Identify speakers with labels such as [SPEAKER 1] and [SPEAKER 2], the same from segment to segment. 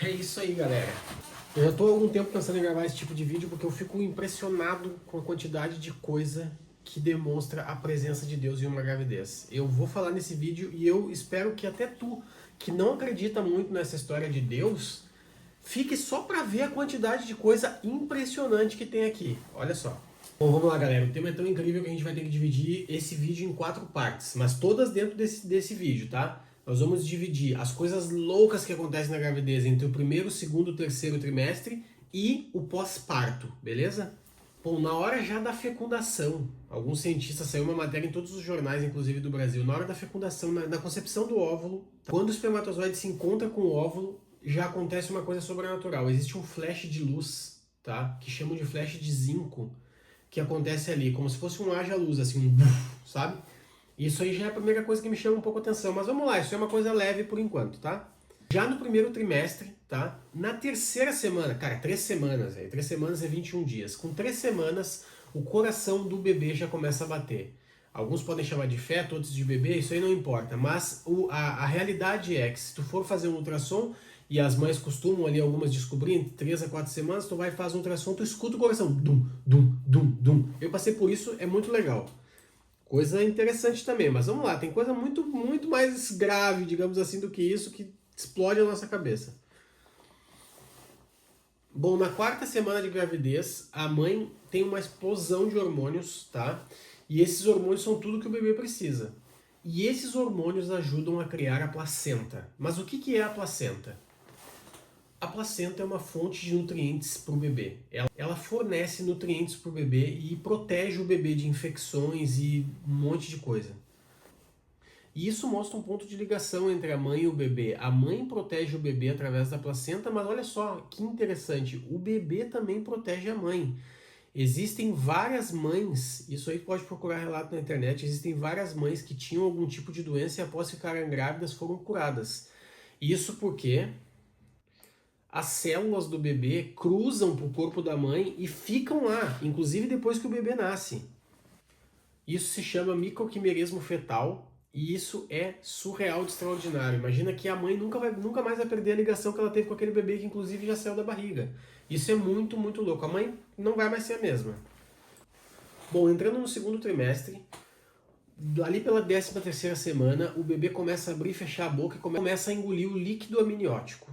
[SPEAKER 1] É isso aí, galera. Eu já tô há algum tempo pensando em gravar esse tipo de vídeo porque eu fico impressionado com a quantidade de coisa que demonstra a presença de Deus em uma gravidez. Eu vou falar nesse vídeo e eu espero que até tu, que não acredita muito nessa história de Deus, fique só pra ver a quantidade de coisa impressionante que tem aqui. Olha só. Bom, vamos lá, galera. O tema é tão incrível que a gente vai ter que dividir esse vídeo em 4 partes, mas todas dentro desse vídeo, tá? Nós vamos dividir as coisas loucas que acontecem na gravidez entre o primeiro, segundo e terceiro trimestre e o pós-parto, beleza? Bom, na hora já da fecundação, alguns cientistas, saiu uma matéria em todos os jornais, inclusive do Brasil, na hora da fecundação, na concepção do óvulo, quando o espermatozoide se encontra com o óvulo, já acontece uma coisa sobrenatural. Existe um flash de luz, tá? Que chamam de flash de zinco, que acontece ali, como se fosse um haja-luz, assim, um buf, sabe? Isso aí já é a primeira coisa que me chama um pouco a atenção, mas vamos lá, isso é uma coisa leve por enquanto, tá? Já no primeiro trimestre, tá? Na terceira semana, cara, 3 semanas, 3 semanas é 21 dias. Com 3 semanas, o coração do bebê já começa a bater. Alguns podem chamar de feto, outros de bebê, isso aí não importa. Mas a realidade é que se tu for fazer um ultrassom, e as mães costumam ali, algumas descobrirem, 3 a 4 semanas, tu vai fazer um ultrassom, tu escuta o coração, dum, dum, dum, dum. Eu passei por isso, é muito legal. Coisa interessante também, mas vamos lá, tem coisa muito, muito mais grave, digamos assim, do que isso, que explode a nossa cabeça. Bom, na quarta semana de gravidez, a mãe tem uma explosão de hormônios, tá? E esses hormônios são tudo que o bebê precisa. E esses hormônios ajudam a criar a placenta. Mas o que é a placenta? A placenta é uma fonte de nutrientes para o bebê. Ela fornece nutrientes para o bebê e protege o bebê de infecções e um monte de coisa. E isso mostra um ponto de ligação entre a mãe e o bebê. A mãe protege o bebê através da placenta, mas olha só que interessante, o bebê também protege a mãe. Existem várias mães, isso aí pode procurar relato na internet, existem várias mães que tinham algum tipo de doença e após ficarem grávidas foram curadas. Isso porque as células do bebê cruzam para o corpo da mãe e ficam lá, inclusive depois que o bebê nasce. Isso se chama microquimerismo fetal e isso é surreal de extraordinário. Imagina que a mãe nunca mais vai perder a ligação que ela teve com aquele bebê que inclusive já saiu da barriga. Isso é muito, muito louco. A mãe não vai mais ser a mesma. Bom, entrando no segundo trimestre, ali pela 13ª semana, o bebê começa a abrir e fechar a boca e começa a engolir o líquido amniótico.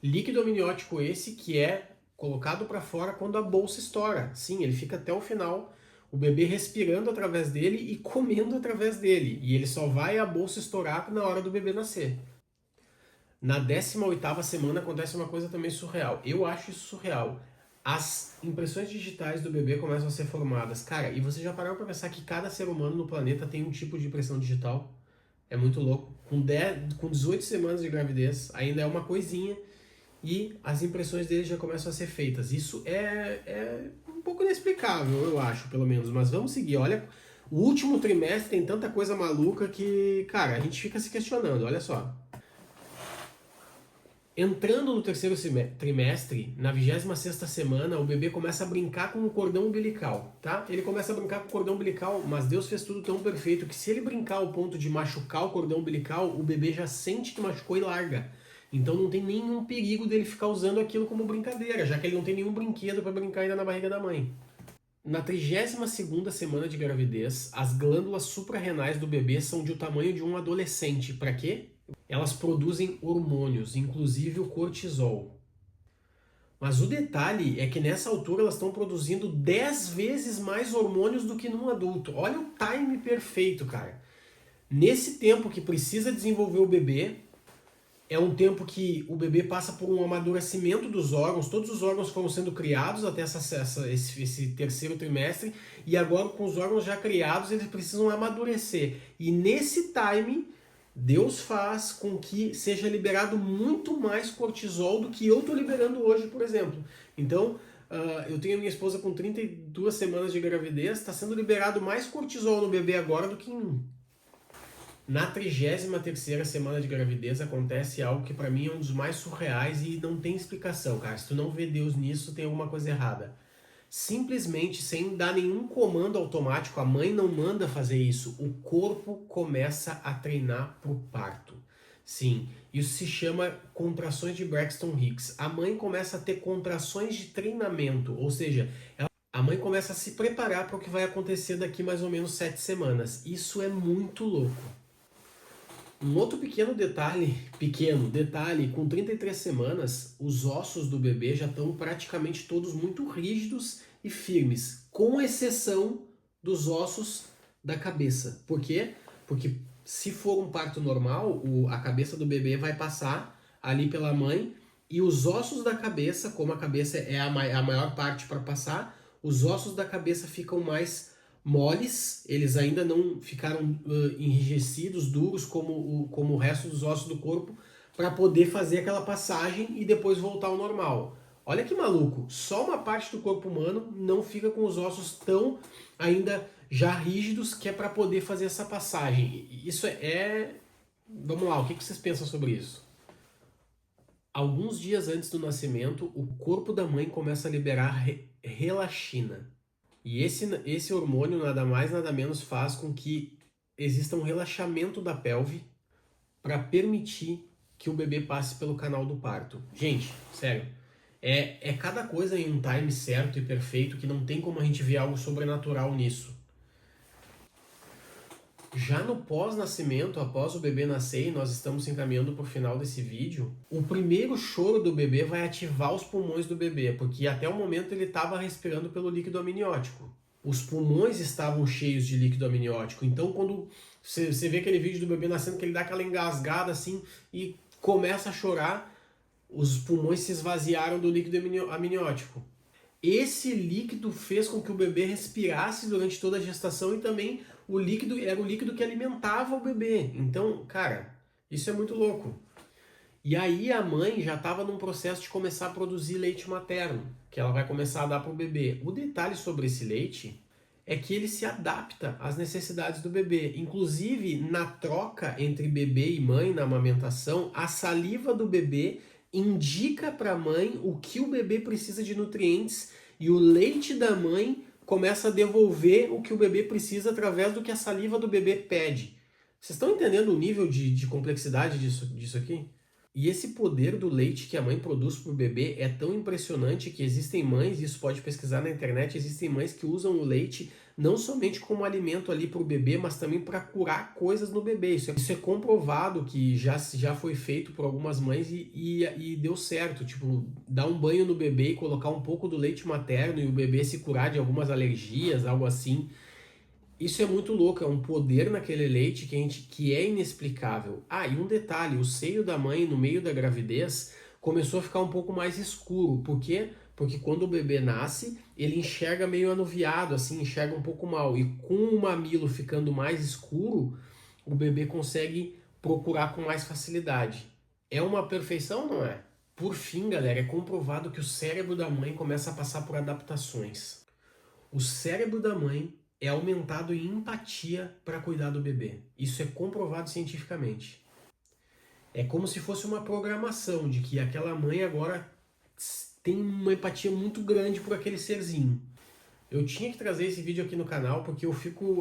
[SPEAKER 1] Líquido amniótico esse que é colocado para fora quando a bolsa estoura. Sim, ele fica até o final, o bebê respirando através dele e comendo através dele. E ele só vai a bolsa estourar na hora do bebê nascer. Na 18ª semana acontece uma coisa também surreal. Eu acho isso surreal. As impressões digitais do bebê começam a ser formadas. Cara, e você já parou para pensar que cada ser humano no planeta tem um tipo de impressão digital? É muito louco. Com 18 semanas de gravidez, ainda é uma coisinha e as impressões dele já começam a ser feitas. Isso é um pouco inexplicável, eu acho, pelo menos. Mas vamos seguir. Olha, o último trimestre tem tanta coisa maluca que, cara, a gente fica se questionando. Olha só. Entrando no terceiro trimestre, na 26ª semana, o bebê começa a brincar com o cordão umbilical, tá? Ele começa a brincar com o cordão umbilical, mas Deus fez tudo tão perfeito que se ele brincar ao ponto de machucar o cordão umbilical, o bebê já sente que machucou e larga. Então não tem nenhum perigo dele ficar usando aquilo como brincadeira, já que ele não tem nenhum brinquedo para brincar ainda na barriga da mãe. Na 32ª semana de gravidez, as glândulas suprarrenais do bebê são do tamanho de um adolescente. Para quê? Elas produzem hormônios, inclusive o cortisol. Mas o detalhe é que nessa altura elas estão produzindo 10 vezes mais hormônios do que num adulto. Olha o time perfeito, cara. Nesse tempo que precisa desenvolver o bebê, é um tempo que o bebê passa por um amadurecimento dos órgãos, todos os órgãos foram sendo criados até esse terceiro trimestre, e agora com os órgãos já criados, eles precisam amadurecer. E nesse time, Deus faz com que seja liberado muito mais cortisol do que eu estou liberando hoje, por exemplo. Então, eu tenho a minha esposa com 32 semanas de gravidez, está sendo liberado mais cortisol no bebê agora do que em mim. Na 33ª semana de gravidez acontece algo que para mim é um dos mais surreais e não tem explicação, cara. Se tu não vê Deus nisso, tem alguma coisa errada. Simplesmente, sem dar nenhum comando automático, a mãe não manda fazer isso, o corpo começa a treinar pro parto. Sim, isso se chama contrações de Braxton Hicks. A mãe começa a ter contrações de treinamento, ou seja, a mãe começa a se preparar para o que vai acontecer daqui mais ou menos 7 semanas. Isso é muito louco. Um outro pequeno detalhe, com 33 semanas, os ossos do bebê já estão praticamente todos muito rígidos e firmes, com exceção dos ossos da cabeça. Por quê? Porque se for um parto normal, a cabeça do bebê vai passar ali pela mãe e os ossos da cabeça, como a cabeça é a maior parte para passar, os ossos da cabeça ficam mais moles, eles ainda não ficaram enrijecidos, duros como o resto dos ossos do corpo, para poder fazer aquela passagem e depois voltar ao normal. Olha que maluco, só uma parte do corpo humano não fica com os ossos tão ainda já rígidos que é para poder fazer essa passagem. Isso Vamos lá, o que vocês pensam sobre isso? Alguns dias antes do nascimento, o corpo da mãe começa a liberar relaxina. E esse hormônio nada mais nada menos faz com que exista um relaxamento da pelve para permitir que o bebê passe pelo canal do parto. Gente, sério, é cada coisa em um time certo e perfeito que não tem como a gente ver algo sobrenatural nisso. Já no pós-nascimento, após o bebê nascer, e nós estamos se encaminhando para o final desse vídeo, o primeiro choro do bebê vai ativar os pulmões do bebê, porque até o momento ele estava respirando pelo líquido amniótico. Os pulmões estavam cheios de líquido amniótico, então quando você vê aquele vídeo do bebê nascendo, que ele dá aquela engasgada assim e começa a chorar, os pulmões se esvaziaram do líquido amniótico. Esse líquido fez com que o bebê respirasse durante toda a gestação e também era o líquido que alimentava o bebê. Então, cara, isso é muito louco. E aí a mãe já estava num processo de começar a produzir leite materno, que ela vai começar a dar para o bebê. O detalhe sobre esse leite é que ele se adapta às necessidades do bebê. Inclusive, na troca entre bebê e mãe, na amamentação, a saliva do bebê indica para a mãe o que o bebê precisa de nutrientes e o leite da mãe começa a devolver o que o bebê precisa através do que a saliva do bebê pede. Vocês estão entendendo o nível de complexidade disso aqui? E esse poder do leite que a mãe produz para o bebê é tão impressionante que existem mães, isso pode pesquisar na internet, existem mães que usam o leite não somente como alimento ali para o bebê, mas também para curar coisas no bebê. Isso é comprovado que já foi feito por algumas mães e deu certo. Tipo, dar um banho no bebê e colocar um pouco do leite materno e o bebê se curar de algumas alergias, algo assim. Isso é muito louco, é um poder naquele leite que é inexplicável. Ah, e um detalhe, o seio da mãe no meio da gravidez começou a ficar um pouco mais escuro. Por quê? Porque quando o bebê nasce, ele enxerga meio anuviado, assim, enxerga um pouco mal. E com o mamilo ficando mais escuro, o bebê consegue procurar com mais facilidade. É uma perfeição, não é? Por fim, galera, é comprovado que o cérebro da mãe começa a passar por adaptações. O cérebro da mãe é aumentado em empatia para cuidar do bebê. Isso é comprovado cientificamente. É como se fosse uma programação de que aquela mãe agora tem uma empatia muito grande por aquele serzinho. Eu tinha que trazer esse vídeo aqui no canal porque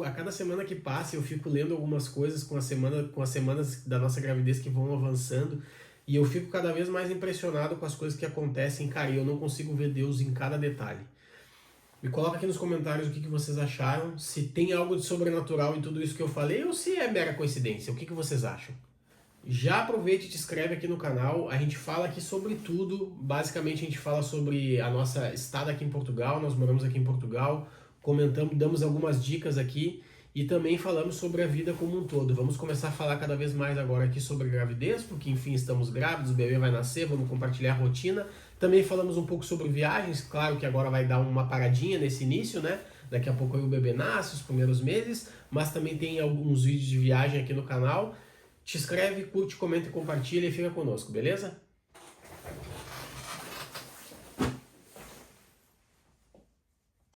[SPEAKER 1] a cada semana que passa, eu fico lendo algumas coisas com as semanas da nossa gravidez que vão avançando e eu fico cada vez mais impressionado com as coisas que acontecem, cara, e eu não consigo ver Deus em cada detalhe. Me coloca aqui nos comentários o que vocês acharam, se tem algo de sobrenatural em tudo isso que eu falei ou se é mera coincidência, o que vocês acham? Já aproveite e te inscreve aqui no canal, a gente fala aqui sobre tudo, basicamente a gente fala sobre a nossa estada aqui em Portugal, nós moramos aqui em Portugal, comentamos, damos algumas dicas aqui e também falamos sobre a vida como um todo. Vamos começar a falar cada vez mais agora aqui sobre gravidez, porque enfim estamos grávidos, o bebê vai nascer, vamos compartilhar a rotina. Também falamos um pouco sobre viagens, claro que agora vai dar uma paradinha nesse início, né? Daqui a pouco aí o bebê nasce, os primeiros meses, mas também tem alguns vídeos de viagem aqui no canal. Te inscreve, curte, comenta e compartilha e fica conosco, beleza?